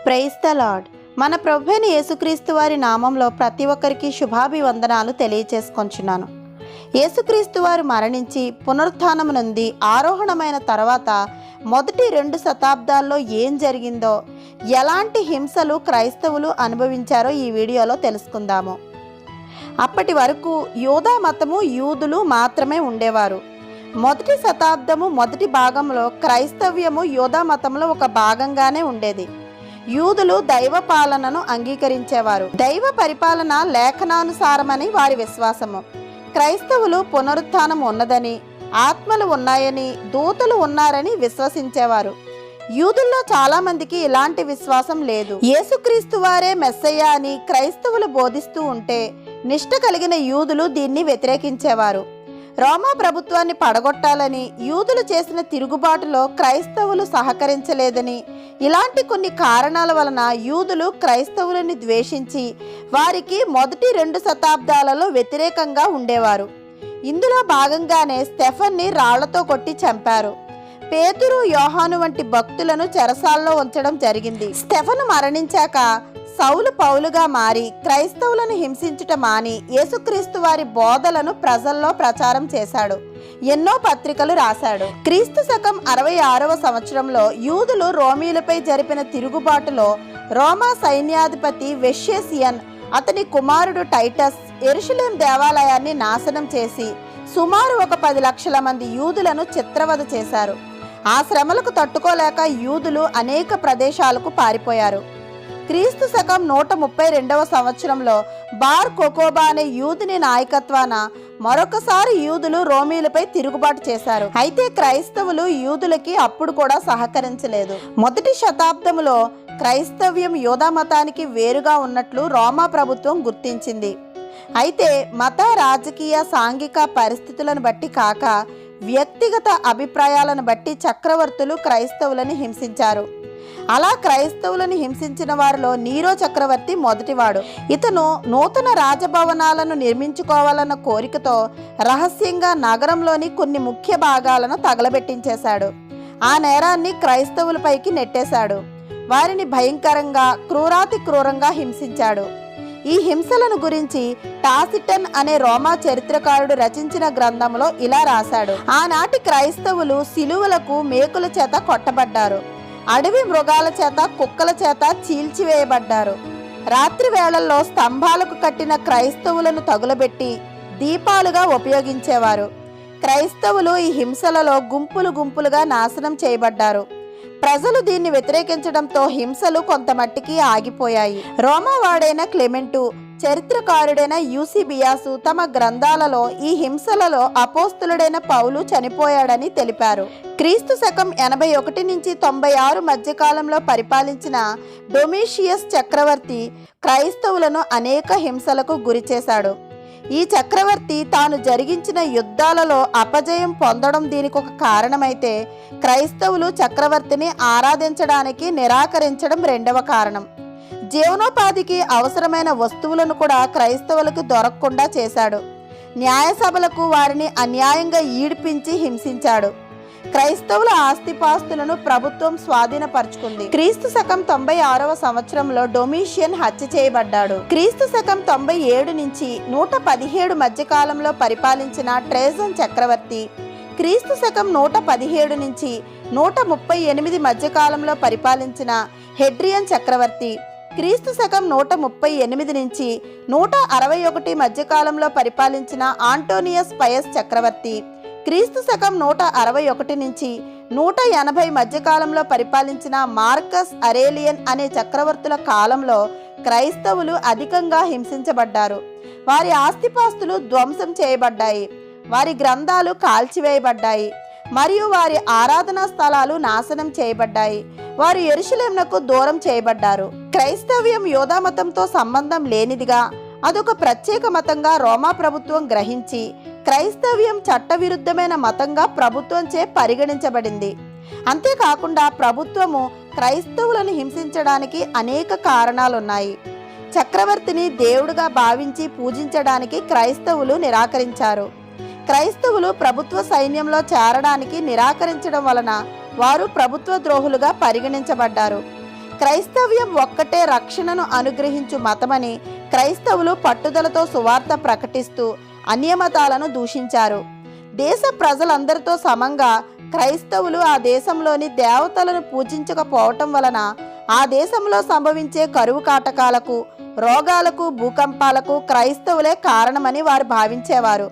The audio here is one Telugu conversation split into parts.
Praise the lord. మన ప్రభువైన యేసుక్రీస్తు వారి నామంలో ప్రతి ఒక్కరికి శుభాభివందనాలు తెలియచేసుకొంచున్నాను. యేసుక్రీస్తు వారు మరణించి పునరుత్థానము నుండి ఆరోహణమైన తర్వాత మొదటి 2 శతాబ్దాల్లో ఏం జరిగిందో, ఎలాంటి హింసలు క్రైస్తవులు అనుభవించారో ఈ వీడియోలో తెలుసుకుందాము. అప్పటి వరకు యూదా మతము, యూదులు మాత్రమే ఉండేవారు. మొదటి శతాబ్దము మొదటి భాగంలో క్రైస్తవ్యము యూదా మతంలో ఒక భాగంగానే ఉండేది. యూదులు దైవ పాలనను అంగీకరించేవారు. దైవ పరిపాలన లేఖనానుసారమని వారి విశ్వాసము. క్రైస్తవులు పునరుత్థానం ఉన్నదని, ఆత్మలు ఉన్నాయని, దూతలు ఉన్నారని విశ్వసించేవారు. యూదుల్లో చాలా మందికి ఇలాంటి విశ్వాసం లేదు. యేసుక్రీస్తు వారే మెస్సయ్య అని క్రైస్తవులు బోధిస్తూ ఉంటే నిష్ఠ కలిగిన యూదులు దీన్ని వ్యతిరేకించేవారు. రోమా ప్రభుత్వాన్ని పడగొట్టాలని యూదులు చేసిన తిరుగుబాటులో క్రైస్తవులు సహకరించలేదని, ఇలాంటి కొన్ని కారణాల వలన యూదులు క్రైస్తవులని ద్వేషించి వారికి మొదటి 2 శతాబ్దాలలో వ్యతిరేకంగా ఉండేవారు. ఇందులో భాగంగానే స్టెఫన్ని రాళ్లతో కొట్టి చంపారు. పేతురు, యోహాను వంటి భక్తులను చెరసాల్లో ఉంచడం జరిగింది. స్టెఫను మరణించాక సౌలు పౌలుగా మారి క్రైస్తవులను హింసించుట మాని యేసుక్రీస్తు వారి బోధలను ప్రజల్లో ప్రచారం చేశాడు. ఎన్నో పత్రికలు రాశాడు. క్రీస్తు శకం 66వ సంవత్సరంలో యూదులు రోమీలపై జరిపిన తిరుగుబాటులో రోమా సైన్యాధిపతి వెషేసియన్, అతని కుమారుడు టైటస్ యెరూషలేం దేవాలయాన్ని నాశనం చేసి సుమారు ఒక 10 లక్షల మంది యూదులను చిత్రవధ చేశారు. ఆ శ్రమలకు తట్టుకోలేక యూదులు అనేక ప్రదేశాలకు పారిపోయారు. క్రీస్తు శకం 132వ సంవత్సరంలో బార్ కొకోబా అనే యూదుని నాయకత్వాన మరొకసారి యూదులు రోమీలపై తిరుగుబాటు చేశారు. అయితే క్రైస్తవులు యూదులకి అప్పుడు కూడా సహకరించలేదు. మొదటి శతాబ్దంలో క్రైస్తవ్యం యూదా మతానికి వేరుగా ఉన్నట్లు రోమా ప్రభుత్వం గుర్తించింది. అయితే మత, రాజకీయ, సాంఘిక పరిస్థితులను బట్టి కాక వ్యక్తిగత అభిప్రాయాలను బట్టి చక్రవర్తులు క్రైస్తవులను హింసించారు. అలా క్రైస్తవులను హింసించిన వారిలో నీరో చక్రవర్తి మొదటివాడు. ఇతను నూతన రాజభవనాలను నిర్మించుకోవాలన్న కోరికతో రహస్యంగా నగరంలోని కొన్ని ముఖ్య భాగాలను తగలబెట్టించేశాడు. ఆ నేరాన్ని క్రైస్తవులపైకి నెట్టేశాడు. వారిని భయంకరంగా, క్రూరాతి క్రూరంగా హింసించాడు. ఈ హింసలను గురించి టాసిటన్ అనే రోమా చరిత్రకారుడు రచించిన గ్రంథంలో ఇలా రాశాడు: ఆనాటి క్రైస్తవులు శిలువలకు మేకుల చేత కొట్టబడ్డారు. అడవి మృగాల చేత, కుక్కల చేత చీల్చివేయబడ్డారు. రాత్రి వేళల్లో స్తంభాలకు కట్టిన క్రైస్తవులను తగులబెట్టి దీపాలుగా ఉపయోగించేవారు. క్రైస్తవులు ఈ హింసలలో గుంపులు గుంపులుగా నాశనం చేయబడ్డారు. ప్రజలు దీన్ని వ్యతిరేకించడంతో హింసలు కొంతమట్టికి ఆగిపోయాయి. రోమా వాడైన క్లెమెంటు, చరిత్రకారుడైన యూసిబియాసు తమ గ్రంథాలలో ఈ హింసలలో అపోస్తులుడైన పౌలు చనిపోయాడని తెలిపారు. క్రీస్తు శకం 81 నుంచి 96 మధ్యకాలంలో పరిపాలించిన డొమిషియస్ చక్రవర్తి క్రైస్తవులను అనేక హింసలకు గురిచేశాడు. ఈ చక్రవర్తి తాను జరిగించిన యుద్ధాలలో అపజయం పొందడం దీనికి ఒక కారణమైతే, క్రైస్తవులు చక్రవర్తిని ఆరాధించడానికి నిరాకరించడం రెండవ కారణం. జీవనోపాధికి అవసరమైన వస్తువులను కూడా క్రైస్తవులకు దొరకకుండా చేశాడు. న్యాయసభలకు వారిని అన్యాయంగా ఈడ్పించి హింసించాడు. క్రైస్తవుల ఆస్తిపాస్తులను ప్రభుత్వం స్వాధీనపరుచుకుంది. క్రీస్తు శకం 96వ సంవత్సరంలో డొమిషియన్ హత్య చేయబడ్డాడు. క్రీస్తు శకం 97 నుంచి 117 మధ్యకాలంలో పరిపాలించిన ట్రేజన్ చక్రవర్తి, క్రీస్తు శకం 117 నుంచి 138 మధ్యకాలంలో పరిపాలించిన హెడ్రియన్ చక్రవర్తి, క్రీస్తు శకం 138 నుంచి 161 మధ్యకాలంలో పరిపాలించిన ఆంటోనియస్ పయస్ చక్రవర్తి, క్రీస్తు శకం 161 నుంచి 180 మధ్యకాలంలో పరిపాలించిన మార్కస్ అరేలియన్ అనే చక్రవర్తుల కాలంలో క్రైస్తవులు అధికంగా హింసించబడ్డారు. వారి ఆస్తిపాస్తులు ధ్వంసం చేయబడ్డాయి. వారి గ్రంథాలు కాల్చివేయబడ్డాయి మరియు వారి ఆరాధనా స్థలాలు నాశనం చేయబడ్డాయి. వారు యెరూషలేమునకు దూరం చేయబడ్డారు. క్రైస్తవ్యం యూదా మతంతో సంబంధం లేనిదిగా, అదొక ప్రత్యేక మతంగా రోమా ప్రభుత్వం గ్రహించి క్రైస్తవ్యం చట్టవిరుద్ధమైన మతంగా ప్రభుత్వంచే పరిగణించబడింది. అంతేకాకుండా ప్రభుత్వము క్రైస్తవులను హింసించడానికి అనేక కారణాలున్నాయి. చక్రవర్తిని దేవుడుగా భావించి పూజించడానికి క్రైస్తవులు నిరాకరించారు. క్రైస్తవులు ప్రభుత్వ సైన్యంలో చేరడానికి నిరాకరించడం వలన వారు ప్రభుత్వ ద్రోహులుగా పరిగణించబడ్డారు. క్రైస్తవ్యం ఒక్కటే రక్షణను అనుగ్రహించు మతమని క్రైస్తవులు పట్టుదలతో సువార్త ప్రకటిస్తూ అన్యమతాలను దూషించారు. దేశ ప్రజలందరితో సమంగా క్రైస్తవులు ఆ దేశంలోని దేవతలను పూజించకపోవటం వలన ఆ దేశంలో సంభవించే కరువు కాటకాలకు, రోగాలకు, భూకంపాలకు క్రైస్తవులే కారణమని వారు భావించేవారు.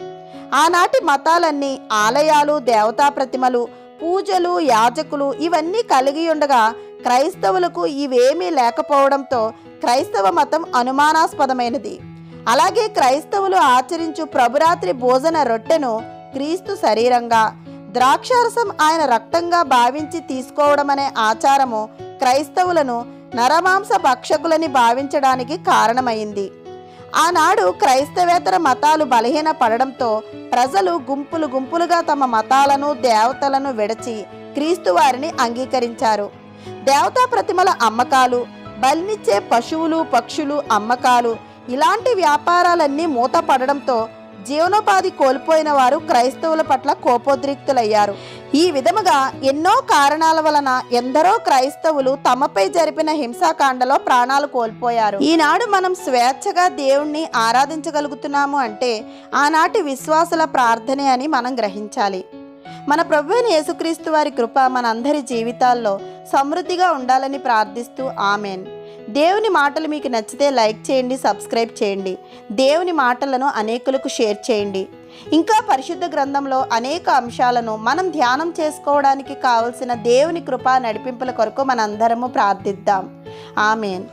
ఆనాటి మతాలన్నీ ఆలయాలు, దేవతా ప్రతిమలు, పూజలు, యాజకులు ఇవన్నీ కలిగి ఉండగా క్రైస్తవులకు ఇవేమీ లేకపోవడంతో క్రైస్తవ మతం అనుమానాస్పదమైనది. అలాగే క్రైస్తవులు ఆచరించు ప్రభురాత్రి భోజన రొట్టెను క్రీస్తు శరీరంగా, ద్రాక్షారసం ఆయన రక్తంగా భావించి తీసుకోవడమనే ఆచారము క్రైస్తవులను నరమాంస భక్షకులని భావించడానికి కారణమైంది. ఆనాడు క్రైస్తవేతర మతాలు బలహీన పడడంతో ప్రజలు గుంపులు గుంపులుగా తమ మతాలను, దేవతలను విడచి క్రీస్తు వారిని అంగీకరించారు. దేవతా ప్రతిమల అమ్మకాలు, బలినిచ్చే పశువులు, పక్షులు అమ్మకాలు ఇలాంటి వ్యాపారాలన్నీ మూతపడడంతో జీవనోపాధి కోల్పోయిన వారు క్రైస్తవుల పట్ల కోపోద్రిక్తులయ్యారు. ఈ విధముగా ఎన్నో కారణాల వలన ఎందరో క్రైస్తవులు తమపై జరిపిన హింసాకాండలో ప్రాణాలు కోల్పోయారు. ఈనాడు మనం స్వేచ్ఛగా దేవుణ్ణి ఆరాధించగలుగుతున్నాము అంటే ఆనాటి విశ్వాసుల ప్రార్థనే అని మనం గ్రహించాలి. మన ప్రభువైన యేసుక్రీస్తు వారి కృప మనందరి జీవితాల్లో సమృద్ధిగా ఉండాలని ప్రార్థిస్తూ ఆమెన్. దేవుని మాటలు మీకు నచ్చితే లైక్ చేయండి, సబ్స్క్రైబ్ చేయండి. దేవుని మాటలను అనేకులకు షేర్ చేయండి. ఇంకా పరిశుద్ధ గ్రంథంలో అనేక అంశాలను మనం ధ్యానం చేసుకోవడానికి కావలసిన దేవుని కృప నడిపింపుల కొరకు మనందరము ప్రార్థిద్దాం. ఆమెన్.